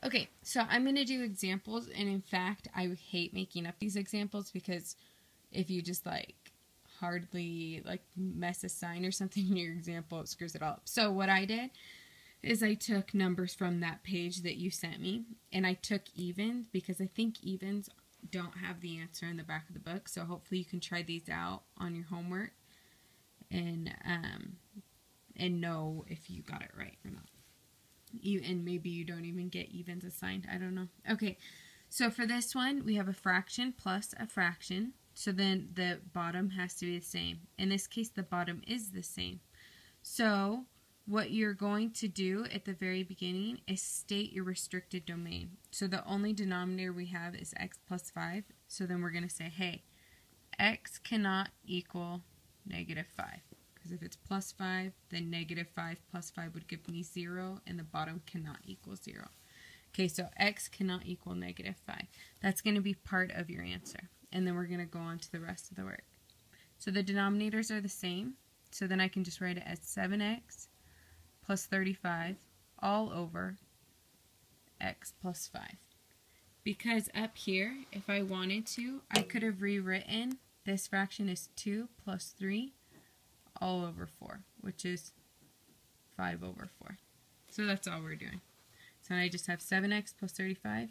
Okay, so I'm going to do examples, and in fact, I hate making up these examples because if you just hardly mess a sign or something in your example, it screws it all up. So what I did is I took numbers from that page that you sent me, and I took evens because I think evens don't have the answer in the back of the book. So hopefully you can try these out on your homework and know if you got it right or not. And maybe you don't even get evens assigned. I don't know. Okay, so for this one, we have a fraction plus a fraction. So then the bottom has to be the same. In this case, the bottom is the same. So what you're going to do at the very beginning is state your restricted domain. So the only denominator we have is x plus 5. So then we're going to say, hey, x cannot equal negative 5. Because if it's plus 5, then negative 5 plus 5 would give me 0, and the bottom cannot equal 0. Okay, so x cannot equal negative 5. That's going to be part of your answer. And then we're going to go on to the rest of the work. So the denominators are the same. So then I can just write it as 7x plus 35 all over x plus 5. Because up here, if I wanted to, I could have rewritten this fraction as 2 plus 3 all over 4, which is 5 over 4. So that's all we're doing. So I just have 7x plus 35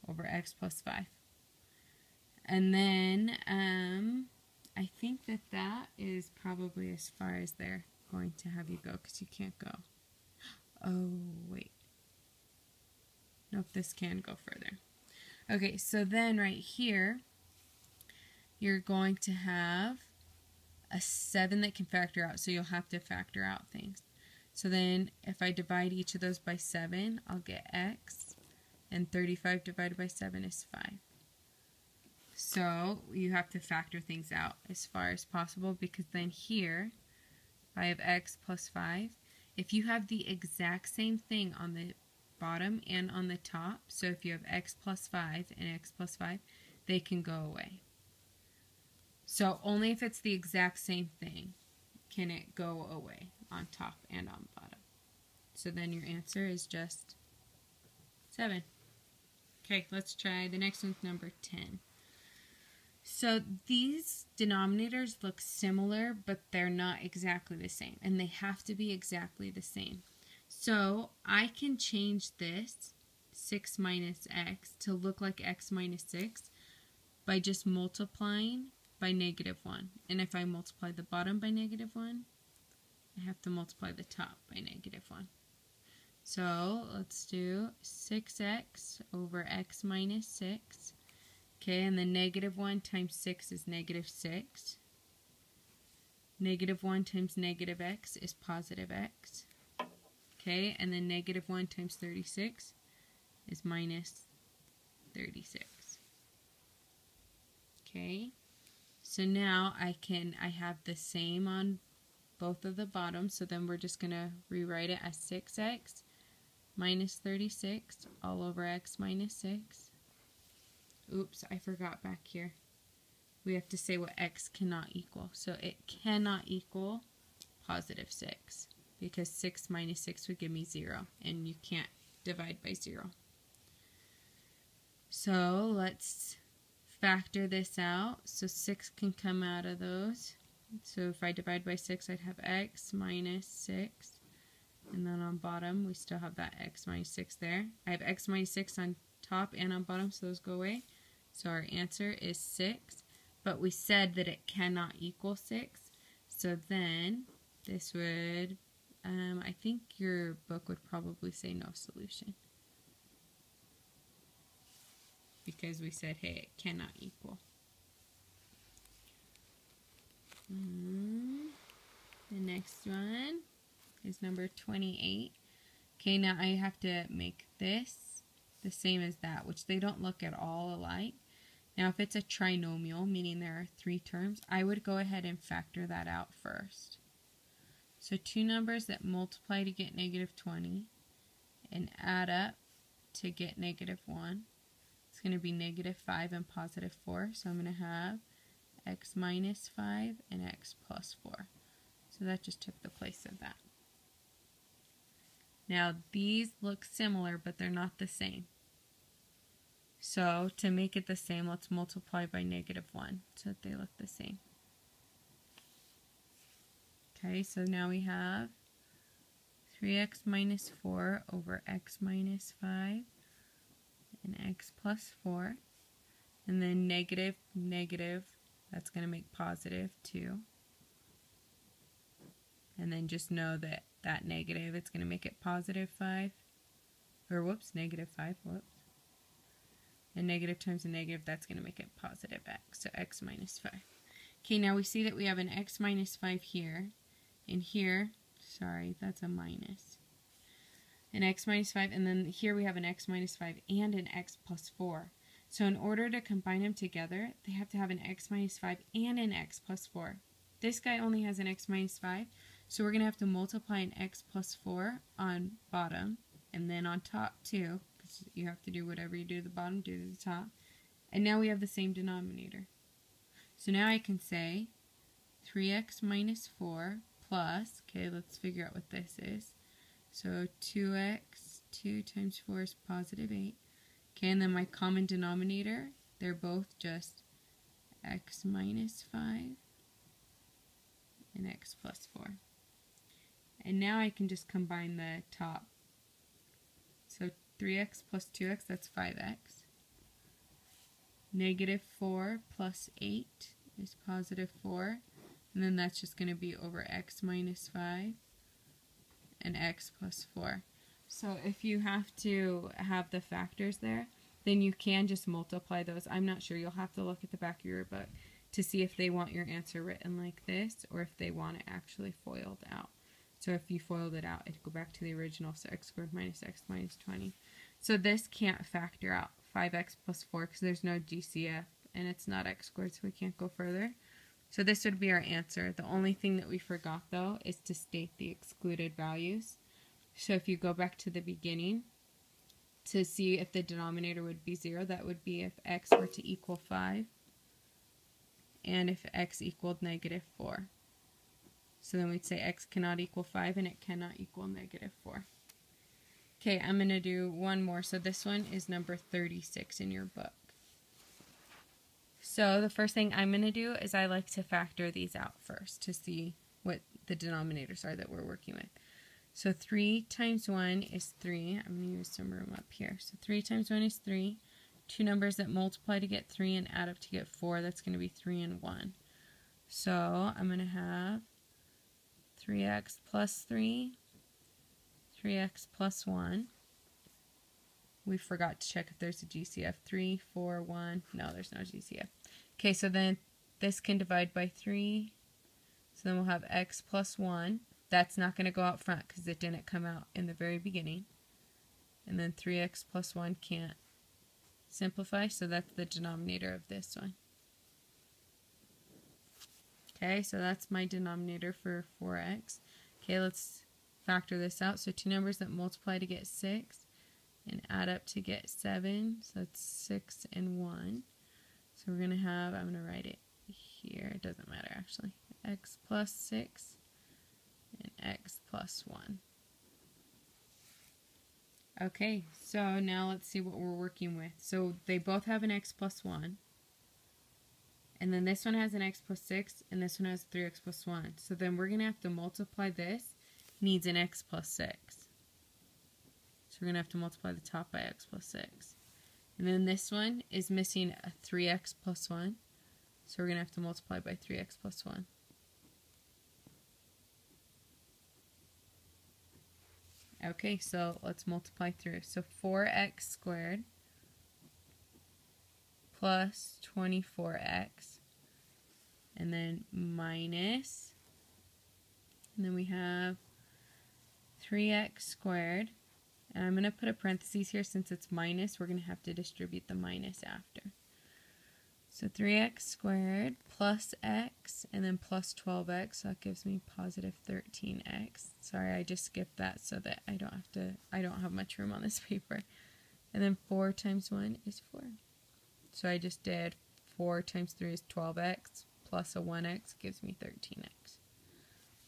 over x plus 5. And then I think that is probably as far as they're going to have you go, because you can't go. Oh, wait. Nope, this can go further. Okay, so then right here, you're going to have a 7 that can factor out, so you'll have to factor out things. So then if I divide each of those by 7, I'll get x, and 35 divided by 7 is 5. So you have to factor things out as far as possible, because then here, if I have x plus 5, if you have the exact same thing on the bottom and on the top, so if you have x plus 5 and x plus 5, they can go away. So only if it's the exact same thing can it go away on top and on bottom. So then your answer is just 7. Okay, let's try the next one's number 10. So these denominators look similar, but they're not exactly the same, and they have to be exactly the same. So I can change this 6 minus x to look like x minus 6 by just multiplying by negative 1. And if I multiply the bottom by negative 1, I have to multiply the top by negative 1. So let's do 6x over x minus 6. Okay, and then negative 1 times 6 is negative 6. Negative 1 times negative x is positive x. Okay, and then negative 1 times 36 is minus 36. Okay, so now I have the same on both of the bottoms, so then we're just going to rewrite it as 6x minus 36 all over x minus 6. Oops, I forgot back here. We have to say what x cannot equal. So it cannot equal positive 6, because 6 minus 6 would give me 0, and you can't divide by 0. So let's factor this out. So 6 can come out of those. So if I divide by 6, I'd have x minus 6. And then on bottom, we still have that x minus 6 there. I have x minus 6 on top and on bottom, so those go away. So our answer is 6. But we said that it cannot equal 6. So then this would, I think your book would probably say no solution, because we said, hey, it cannot equal. The next one is number 28. Okay, now I have to make this the same as that, which they don't look at all alike. Now if it's a trinomial, meaning there are 3 terms, I would go ahead and factor that out first. So 2 numbers that multiply to get negative 20 and add up to get negative 1. It's going to be negative 5 and positive 4. So I'm going to have x minus 5 and x plus 4. So that just took the place of that. Now these look similar, but they're not the same. So to make it the same, let's multiply by -1 so that they look the same. Okay, so now we have 3x minus 4 over x minus 5 and x plus 4. And then negative, negative, that's going to make positive 2. And then just know that that negative, it's going to make it positive 5. Or whoops, negative 5, whoops. And negative times a negative, that's going to make it positive x. So x minus 5. Okay, now we see that we have an x minus 5 here. And here, sorry, that's a minus. An x minus 5, and then here we have an x minus 5 and an x plus 4. So in order to combine them together, they have to have an x minus 5 and an x plus 4. This guy only has an x minus 5, so we're going to have to multiply an x plus 4 on bottom, and then on top too, because you have to do whatever you do to the bottom, do to the top. And now we have the same denominator. So now I can say 3x minus 4 plus, okay, let's figure out what this is. So 2x, 2 times 4 is positive 8. Okay, and then my common denominator, they're both just x minus 5 and x plus 4. And now I can just combine the top. So 3x plus 2x, that's 5x. Negative 4 plus 8 is positive 4. And then that's just going to be over x minus 5 and x plus 4. So if you have to have the factors there, then you can just multiply those. I'm not sure. You'll have to look at the back of your book to see if they want your answer written like this or if they want it actually FOILed out. So if you FOILed it out, it'd go back to the original, so x squared minus x minus 20. So this can't factor out 5x plus 4 because there's no GCF and it's not x squared, so we can't go further. So this would be our answer. The only thing that we forgot, though, is to state the excluded values. So if you go back to the beginning to see if the denominator would be 0, that would be if x were to equal 5 and if x equaled negative 4. So then we'd say x cannot equal 5 and it cannot equal negative 4. Okay, I'm going to do one more. So this one is number 36 in your book. So the first thing I'm going to do is I like to factor these out first to see what the denominators are that we're working with. So 3 times 1 is 3. I'm going to use some room up here. So 3 times 1 is 3. Two numbers that multiply to get 3 and add up to get 4. That's going to be 3 and 1. So I'm going to have 3x plus 3, 3x plus 1. We forgot to check if there's a GCF. 3, 4, 1. No, there's no GCF. Okay, so then this can divide by 3. So then we'll have x plus 1. That's not going to go out front because it didn't come out in the very beginning. And then 3x plus 1 can't simplify, so that's the denominator of this one. Okay, so that's my denominator for 4x. Okay, let's factor this out. So two numbers that multiply to get 6 and add up to get 7. So that's 6 and 1. So we're going to have, I'm going to write it here. It doesn't matter actually. X plus 6 and x plus 1. Okay, so now let's see what we're working with. So they both have an x plus 1. And then this one has an x plus 6, and this one has 3x plus 1. So then we're going to have to multiply this. Needs an x plus 6. So we're going to have to multiply the top by x plus 6. And then this one is missing a 3x plus 1. So we're going to have to multiply by 3x plus 1. Okay, so let's multiply through. So 4x squared plus 24x, and then minus, and then we have 3x squared, and I'm going to put a parenthesis here since it's minus. We're going to have to distribute the minus after. So 3x squared plus x, and then plus 12x, so that gives me positive 13x. Sorry, I just skipped that so that I don't have much room on this paper. And then 4 times 1 is 4. So I just did 4 times 3 is 12x, plus a 1x gives me 13x.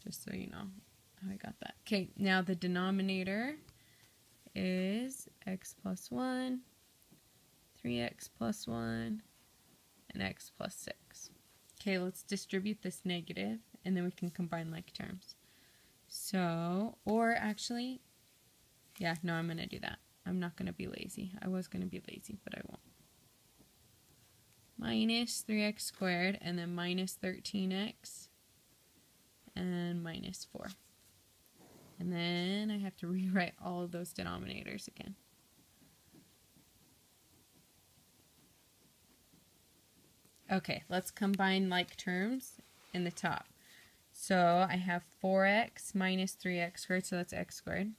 Just so you know how I got that. Okay, now the denominator, is x plus 1, 3x plus 1, and x plus 6. Okay, let's distribute this negative, and then we can combine like terms. So, or actually, yeah, no, I'm going to do that. I'm not going to be lazy. I was going to be lazy, but I won't. Minus 3x squared, and then minus 13x, and minus 4. And then I have to rewrite all of those denominators again. Okay, let's combine like terms in the top. So I have 4x minus 3x squared, so that's x squared.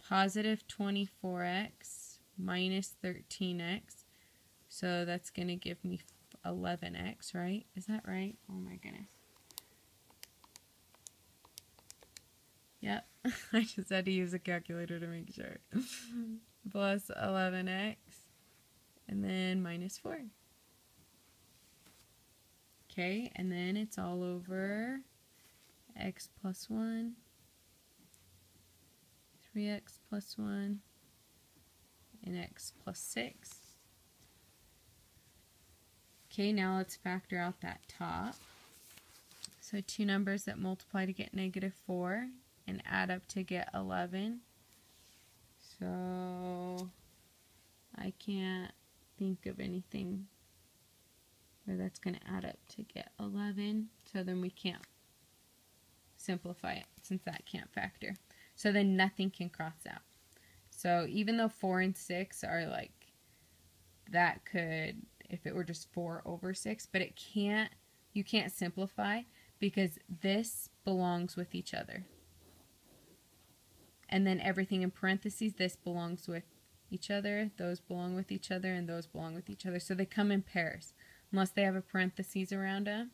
Positive 24x minus 13x, so that's going to give me 11x, right? Is that right? Oh my goodness. Yep, I just had to use a calculator to make sure. Plus 11x, and then minus 4. Okay, and then it's all over x plus 1, 3x plus 1, and x plus 6. Okay, now let's factor out that top. So two numbers that multiply to get negative 4 and add up to get 11. So I can't think of anything where that's going to add up to get 11. So then we can't simplify it since that can't factor. So then nothing can cross out. So even though 4 and 6 are like, that could, if it were just 4 over 6, but it can't, you can't simplify because this belongs with each other. And then everything in parentheses, this belongs with each other, those belong with each other, and those belong with each other. So they come in pairs. Unless they have a parentheses around them,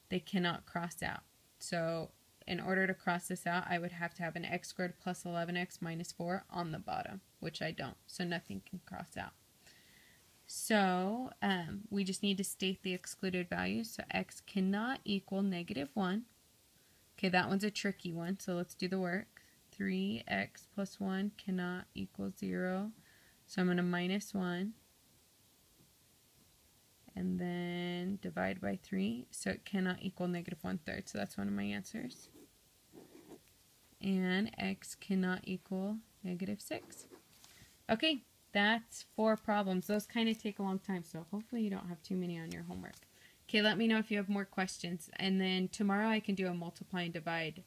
they cannot cross out. So in order to cross this out, I would have to have an x squared plus 11x minus 4 on the bottom, which I don't. So nothing can cross out. So we just need to state the excluded values. So x cannot equal negative 1. Okay, that one's a tricky one, so let's do the work. 3x plus 1 cannot equal 0. So I'm going to minus 1. And then divide by 3. So it cannot equal negative 1/3. So that's one of my answers. And x cannot equal negative 6. Okay, that's 4 problems. Those kind of take a long time, so hopefully you don't have too many on your homework. Okay, let me know if you have more questions. And then tomorrow I can do a multiply and divide.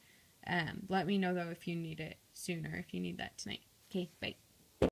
Let me know, though, if you need it sooner, if you need that tonight. Okay, bye.